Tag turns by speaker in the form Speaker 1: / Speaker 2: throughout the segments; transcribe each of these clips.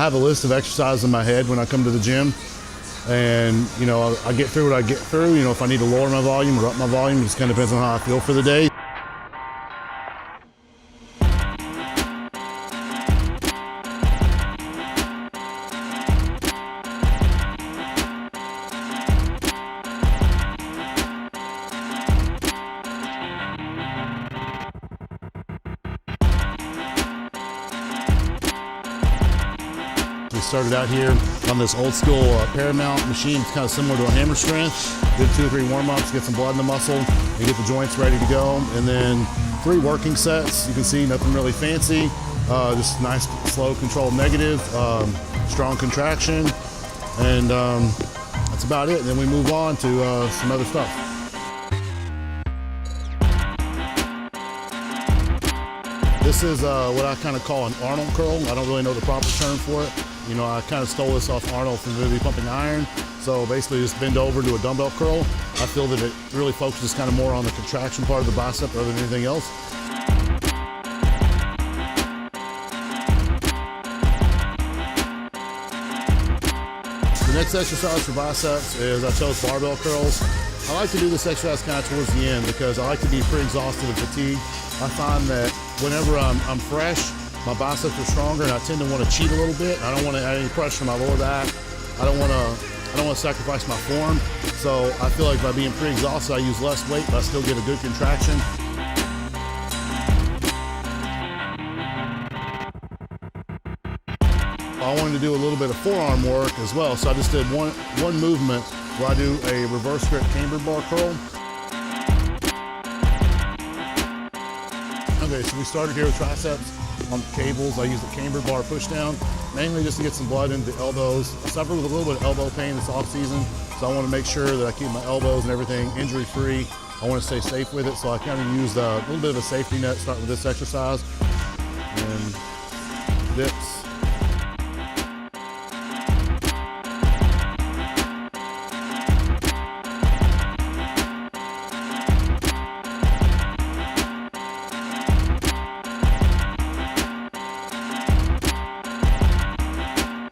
Speaker 1: have a list of exercises in my head when I come to the gym. And, you know, I get through what I get through. You know, if I need to lower my volume or up my volume, it just kind of depends on how I feel for the day. Started out here on this old school Paramount machine. It's kind of similar to a hammer strength. Did 2 or 3 warm-ups, get some blood in the muscle, and get the joints ready to go. And then 3 working sets. You can see nothing really fancy. Just nice, slow, controlled negative, strong contraction. And that's about it. And then we move on to some other stuff. This is what I kind of call an Arnold curl. I don't really know the proper term for it. You know, I kind of stole this off Arnold from Vivi Pumping Iron. So basically just bend over to a dumbbell curl. I feel that it really focuses kind of more on the contraction part of the bicep rather than anything else. The next exercise for biceps is I chose barbell curls. I like to do this exercise kind of towards the end because I like to be pretty exhausted and fatigued. I find that whenever I'm fresh, my biceps are stronger, and I tend to want to cheat a little bit. I don't want to add any pressure on my lower back. I don't want to sacrifice my form. So I feel like by being pretty exhausted, I use less weight, but I still get a good contraction. I wanted to do a little bit of forearm work as well, so I just did one movement where I do a reverse grip camber bar curl. Okay, so we started here with triceps on the cables. I use the camber bar push down, mainly just to get some blood into the elbows. I suffer with a little bit of elbow pain this off season, so I want to make sure that I keep my elbows and everything injury free. I want to stay safe with it, so I kind of used a little bit of a safety net, start with this exercise, and dips.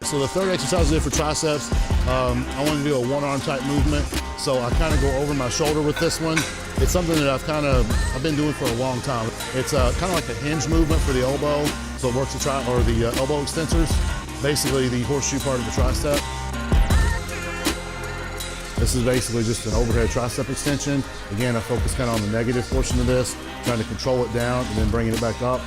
Speaker 1: So the third exercise I did for triceps, I wanted to do a one-arm type movement. So I kind of go over my shoulder with this one. It's something that I've been doing for a long time. It's kind of like a hinge movement for the elbow. So it works the elbow extensors, basically the horseshoe part of the tricep. This is basically just an overhead tricep extension. Again, I focus kind of on the negative portion of this, trying to control it down and then bringing it back up.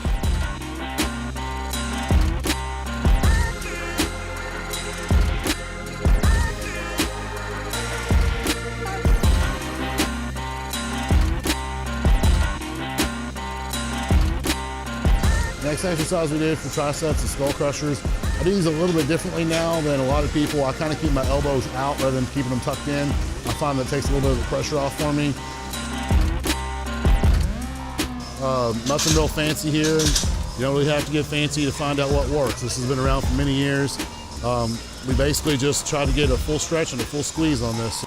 Speaker 1: Next exercise we did for triceps is skull crushers. I do these a little bit differently now than a lot of people. I kind of keep my elbows out rather than keeping them tucked in. I find that takes a little bit of the pressure off for me. Nothing real fancy here. You don't really have to get fancy to find out what works. This has been around for many years. We basically just try to get a full stretch and a full squeeze on this.